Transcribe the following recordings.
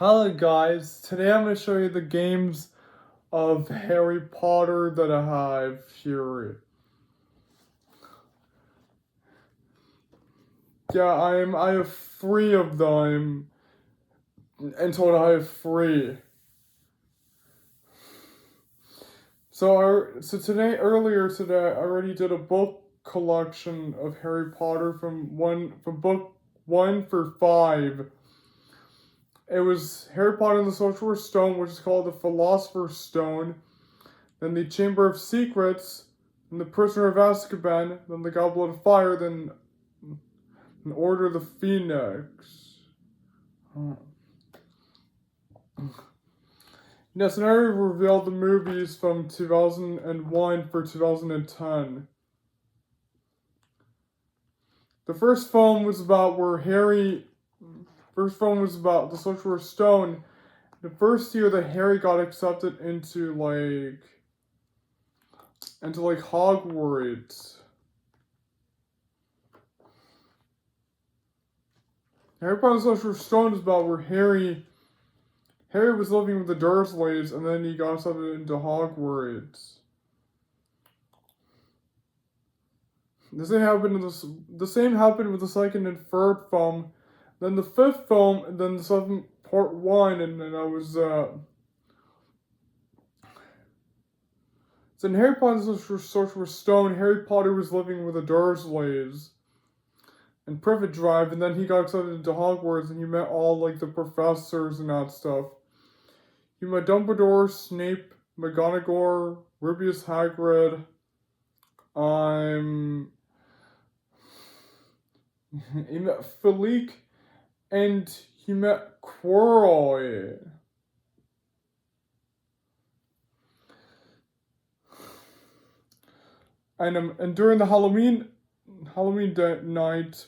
Hello guys, today I'm going to show you the games of Harry Potter that I have here. Yeah, I have 3 of them. In total I have 3. Earlier today, I already did a book collection of Harry Potter from book 1 for 5. It was Harry Potter and the Sorcerer's Stone, which is called the Philosopher's Stone, then the Chamber of Secrets, then the Prisoner of Azkaban, then the Goblet of Fire, then an Order of the Phoenix. Yes, and I revealed the movies from 2001 for 2010. The first film was about the Sorcerer's Stone. The first year that Harry got accepted into Hogwarts. Harry Potter and the Sorcerer's Stone is about where Harry was living with the Dursleys, and then he got accepted into Hogwarts. The same happened with the second and third film, then the fifth film, and then the seventh part 1, and then I was So in Harry Potter and the Sorcerer's Stone, Harry Potter was living with the Dursleys in Privet Drive, and then he got accepted into Hogwarts, and he met all the professors and that stuff. He met Dumbledore, Snape, McGonagall, Rubeus Hagrid, he met Felique, and he met Quirrell. And during the Halloween night,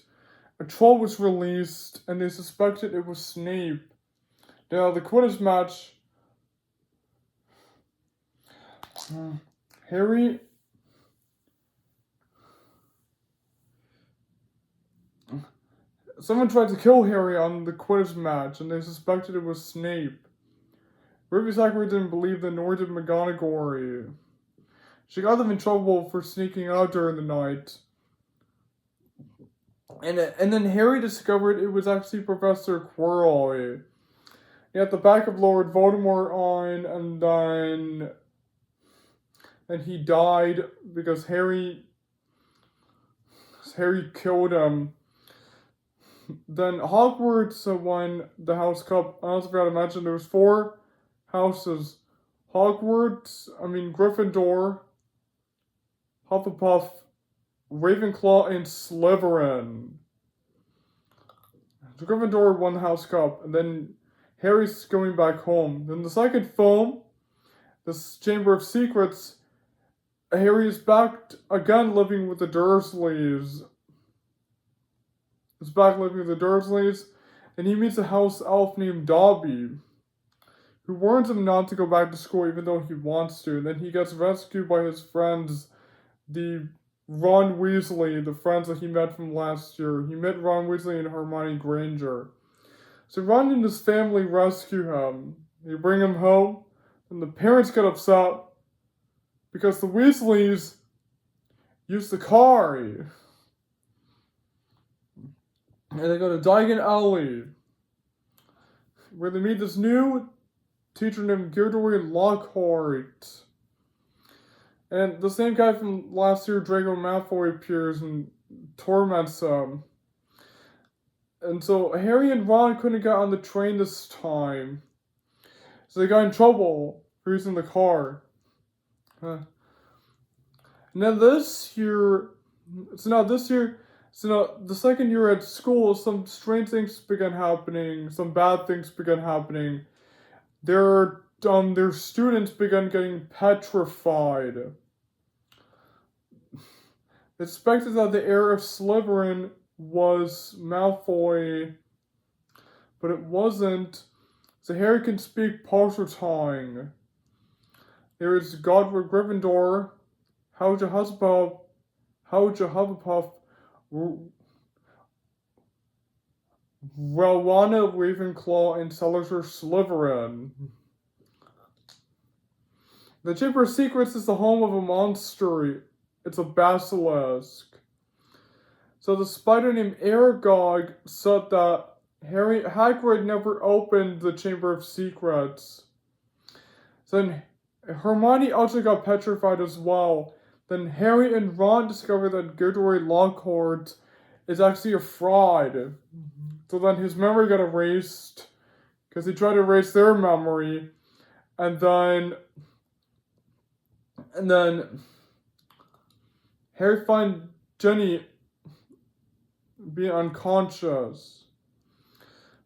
a troll was released, and they suspected it was Snape. Now the Quidditch match. Someone tried to kill Harry on the Quidditch match, and they suspected it was Snape. Rubeus Hagrid didn't believe them, nor did McGonagall. She got them in trouble for sneaking out during the night. And then Harry discovered it was actually Professor Quirrell. He had the back of Lord Voldemort on, and he died because Harry killed him. Then Hogwarts won the House Cup. I also forgot to mention there was 4 houses: Gryffindor, Hufflepuff, Ravenclaw, and Slytherin. So Gryffindor won the House Cup, and then Harry's going back home. Then the second film, this Chamber of Secrets, Harry is back again living with the Dursleys. And he meets a house elf named Dobby, who warns him not to go back to school even though he wants to. And then he gets rescued by his friends, the Ron Weasley, the friends that he met from last year. He met Ron Weasley and Hermione Granger. So Ron and his family rescue him. They bring him home, and the parents get upset because the Weasleys use the car. And they go to Diagon Alley, where they meet this new teacher named Gilderoy Lockhart. And the same guy from last year, Draco Malfoy, appears and torments them. And so Harry and Ron couldn't get on the train this time. So they got in trouble for using the car. And then the second year at school, some strange things began happening. Some bad things began happening. Their students began getting petrified. It's suspected that the heir of Slytherin was Malfoy, but it wasn't. So Harry can speak Parseltongue. There is Godric Gryffindor, Helga Hufflepuff, Rowena Ravenclaw, and Senator Slytherin. The Chamber of Secrets is the home of a monster. It's a basilisk. So the spider named Aragog said that Hagrid never opened the Chamber of Secrets. Then Hermione also got petrified as well. Then Harry and Ron discover that Gilderoy Lockhart is actually a fraud. So then his memory got erased because he tried to erase their memory, and then Harry finds Ginny being unconscious.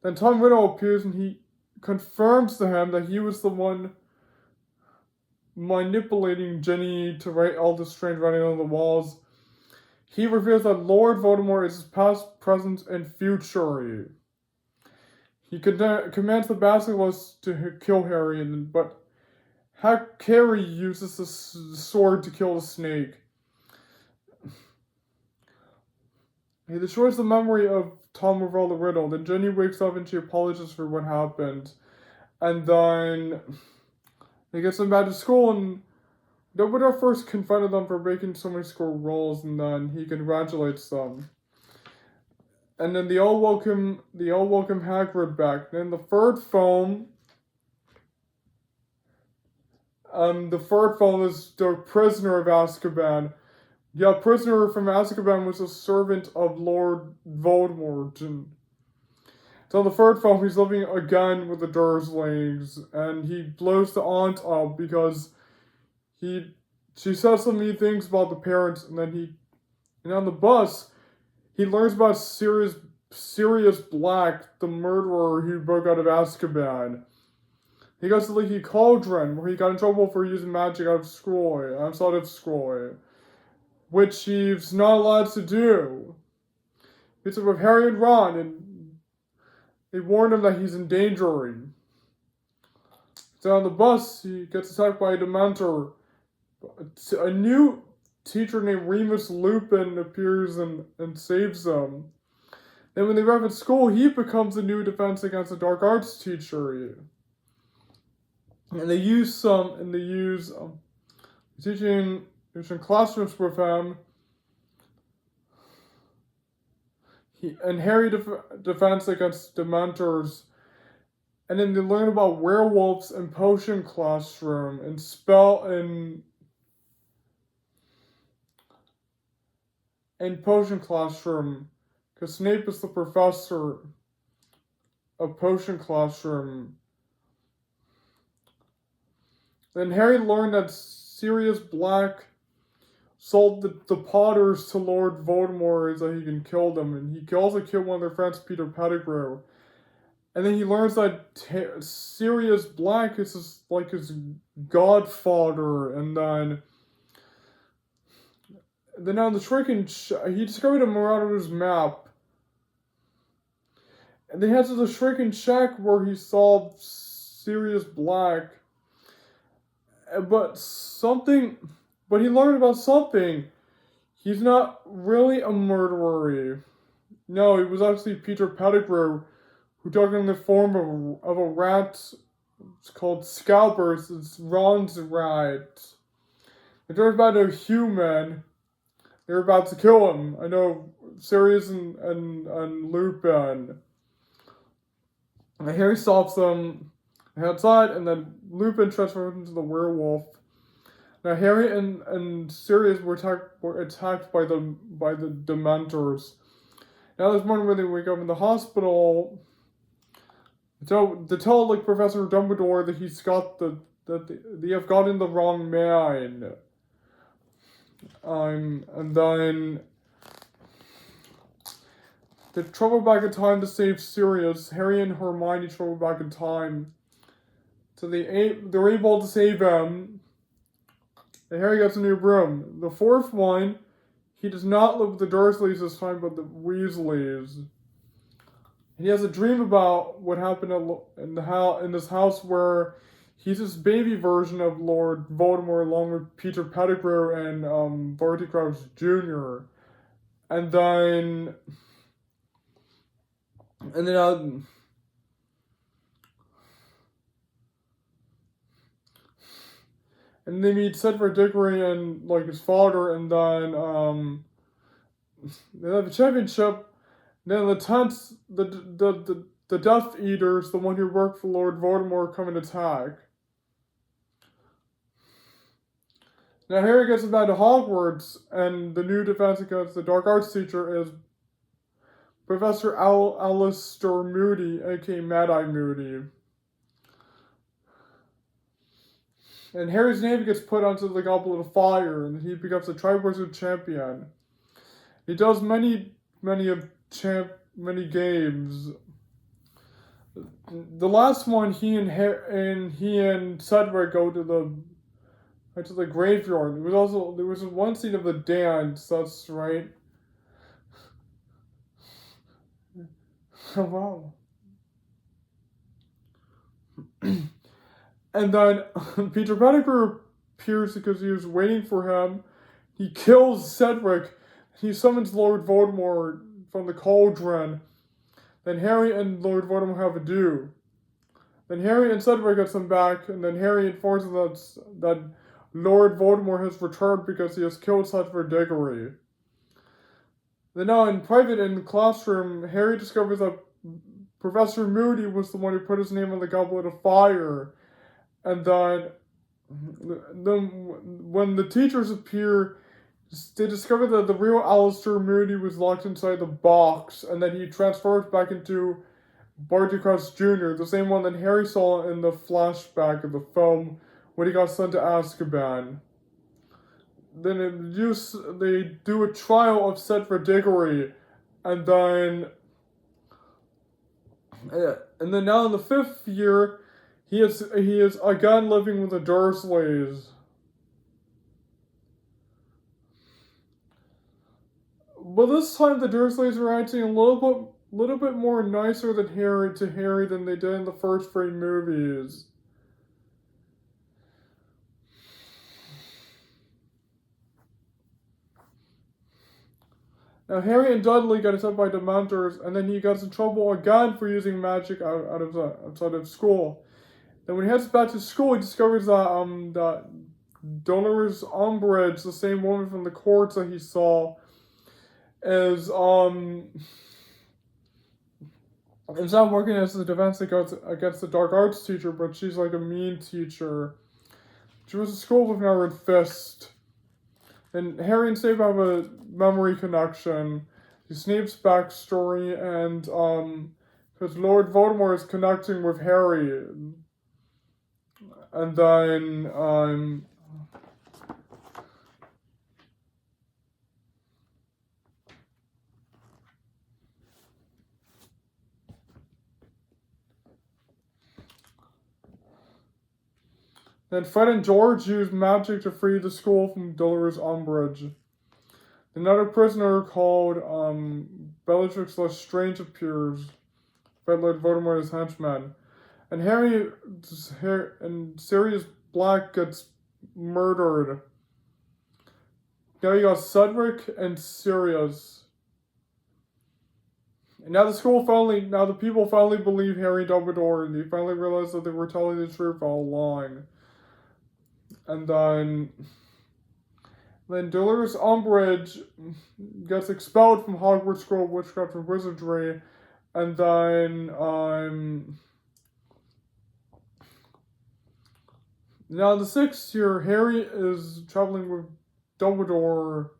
Then Tom Riddle appears and he confirms to him that he was the one manipulating Ginny to write all the strange writing on the walls. He reveals that Lord Voldemort is his past, present, and future. He commands the Basilisk to kill Harry, but Harry uses the sword to kill the snake. He destroys the memory of Tom Riddle the Riddle. Then Ginny wakes up and she apologizes for what happened. And then he gets them back to school, and Dumbledore first confronted them for breaking so many school rules, and then he congratulates them. And then they all welcome Hagrid back. Then the third film is The Prisoner of Azkaban. Yeah, Prisoner from Azkaban was a servant of Lord Voldemort. And so the third film, he's living again with the Dursleys, and he blows the aunt up because she says some mean things about the parents, and on the bus, he learns about Sirius Black, the murderer who broke out of Azkaban. He goes to Leaky Cauldron, where he got in trouble for using magic outside of school, which he's not allowed to do. He's with Harry and Ron, and they warned him that he's in danger. So on the bus, he gets attacked by a Dementor. A new teacher named Remus Lupin appears and saves them. Then when they arrive at school, he becomes the new Defense Against the Dark Arts teacher. And they use teaching classrooms with him. Harry defends against Dementors. And then they learn about werewolves in Potion Classroom and Potion Classroom, because Snape is the professor of Potion Classroom. Then Harry learned that Sirius Black sold the Potters to Lord Voldemort so he can kill them, and he also killed one of their friends, Peter Pettigrew. And then he learns that Sirius Black is his godfather, and then on the he discovered a Marauder's map. And they head to the Shrieking Shack where he saw Sirius Black. But he learned about something. He's not really a murderer. No, it was actually Peter Pettigrew who took in the form of a rat. It's called Scalpers. It's Ron's rat. They turned about a human. They're about to kill him. I know Sirius and Lupin. And Harry stops them outside, and then Lupin transforms into the werewolf. Now Harry and Sirius were attacked by the Dementors. Now there's one where they wake up in the hospital. They tell Professor Dumbledore that they have gotten the wrong man. And then they travel back in time to save Sirius. Harry and Hermione travel back in time. So they're able to save him. And Harry gets a new broom. The fourth one, he does not live with the Dursleys this time, but the Weasleys. He has a dream about what happened in this house where he's this baby version of Lord Voldemort along with Peter Pettigrew and Barty Crouch Jr. And then and then and they meet Cedric Diggory and like his father, and then they have a championship. Then the Death Eaters, the one who worked for Lord Voldemort, come and attack. Now Harry gets back to Hogwarts, and the new defense against the Dark Arts teacher is Professor Alistair Moody, aka Mad-Eye Moody. And Harry's name gets put onto the Goblet of Fire, and he becomes a Triwizard champion. He does many games. The last one, he and Cedric go to the graveyard. There was one scene of the dance. That's right. Oh wow. And then Peter Pettigrew appears because he was waiting for him. He kills Cedric. He summons Lord Voldemort from the cauldron. Then Harry and Lord Voldemort have a do. Then Harry and Cedric get them back, and then Harry informs them that Lord Voldemort has returned because he has killed Cedric Diggory. Then now in private in the classroom, Harry discovers that Professor Moody was the one who put his name on the Goblet of Fire. And then when the teachers appear, they discover that the real Alistair Moody was locked inside the box, and then he transforms back into Barty Crouch Jr., the same one that Harry saw in the flashback of the film when he got sent to Azkaban. Then they do a trial of Cedric Diggory, and then now in the 5th year, he is again living with the Dursleys. But this time the Dursleys are acting a little bit more nicer than Harry than they did in the first 3 movies. Now Harry and Dudley get attacked by Dementors, and then he gets in trouble again for using magic outside of school. Then when he heads back to school, he discovers that Dolores Umbridge, the same woman from the courts that he saw, is not working as the defense against the Dark Arts teacher, but she's like a mean teacher. She was at school with an iron fist. And Harry and Snape have a memory connection. Snape's backstory, and because Lord Voldemort is connecting with Harry. And then Fred and George use magic to free the school from Dolores Umbridge. Another prisoner called Bellatrix Lestrange appears. Fred Lord Voldemort's henchman. And Harry and Sirius Black gets murdered. Now you got Cedric and Sirius. And now the people finally believe Harry and Dumbledore, and they finally realize that they were telling the truth all along. And then Dolores Umbridge gets expelled from Hogwarts School of Witchcraft and Wizardry, and then now in the 6th year, Harry is traveling with Dumbledore.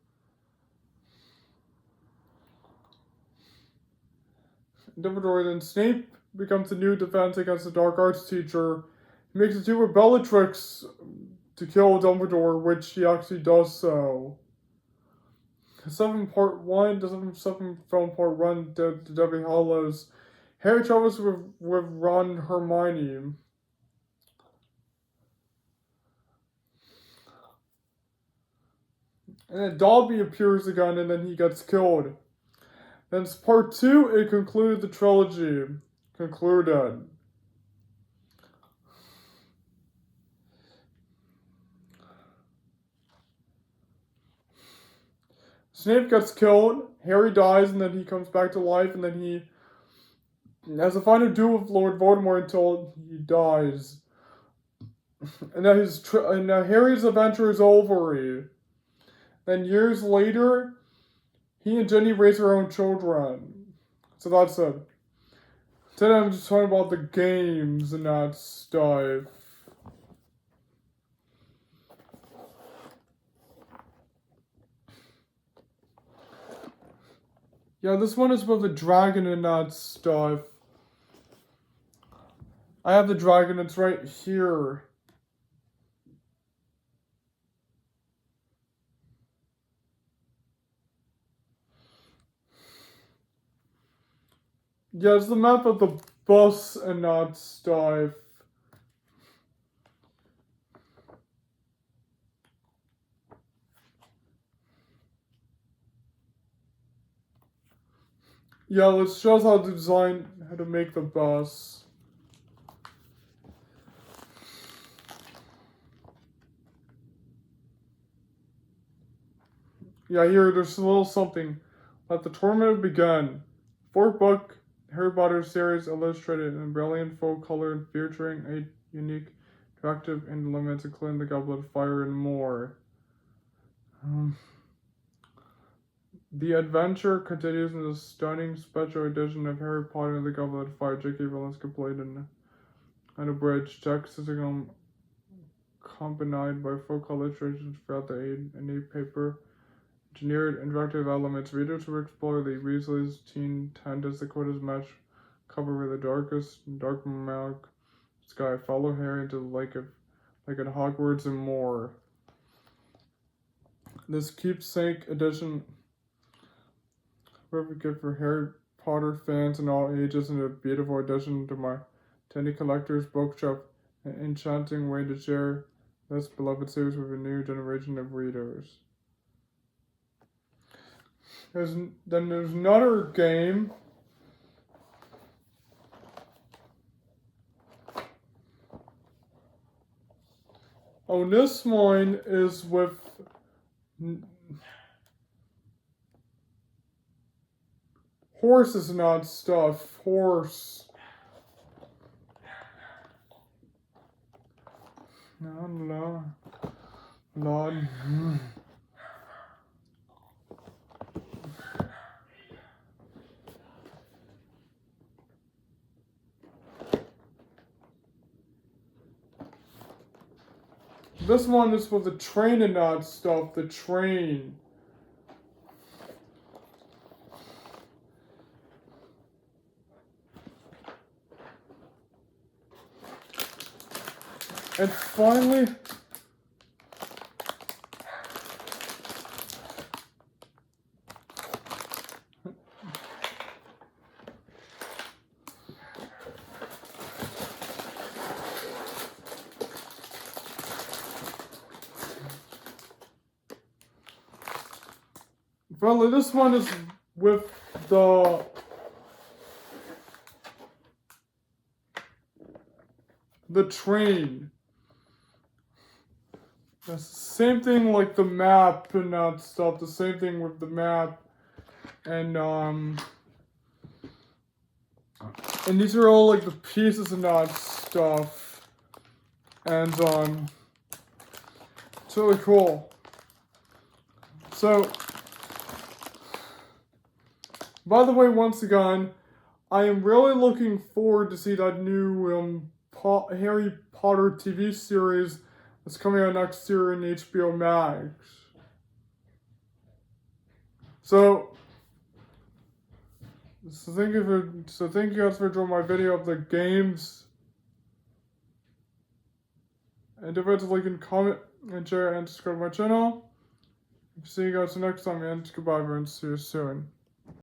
Then Snape becomes the new defense against the Dark Arts teacher. He makes a deal with Bellatrix to kill Dumbledore, which he actually does so. 7 Part 1, the 7 film Part 1, the Deathly Hallows. Harry travels with Ron and Hermione. And then Dobby appears again, and then he gets killed. Then it's Part 2, it concluded the trilogy. Concluded. Snape gets killed, Harry dies, and then he comes back to life, and then he has a final duel with Lord Voldemort until he dies. And now Harry's adventure is over. Then years later, he and Ginny raise their own children. So that's it. Today I'm just talking about the games and that stuff. Yeah, this one is with the dragon and that stuff. I have the dragon, it's right here. Yeah, it's the map of the bus and that stuff. Yeah, let's show us how to make the bus. Yeah, here, there's a little something. Let the tournament begin. Fourth book, Harry Potter series, illustrated in brilliant full color, featuring a unique, attractive elements, including the Goblet of Fire and more. The adventure continues in the stunning special edition of Harry Potter and the Goblet of Fire. J.K. Rowling's completed and unabridged text is accompanied by full color illustrations throughout the A paper. Engineered interactive elements. Readers will explore the Weasley's teen tent as the quarters match cover with the dark milk sky. Follow Harry into the lake at Hogwarts and more. This keepsake edition, perfect gift for Harry Potter fans in all ages, and a beautiful addition to my Tiny Collector's bookshelf. An enchanting way to share this beloved series with a new generation of readers. Then there's another game. Oh, this one is with horses and odd stuff. Horse. No. Lord. This one is for the train and that stuff. The train. And finally, this one is with the train. That's the same thing like the map and that stuff. The same thing with the map. And these are all like the pieces and that stuff. And it's really cool. So, by the way, once again, I am really looking forward to see that new Harry Potter TV series that's coming out next year in HBO Max. So thank you guys for enjoying my video of the games. And don't forget to like and comment and share and subscribe to my channel. See you guys next time, and goodbye everyone. See you soon.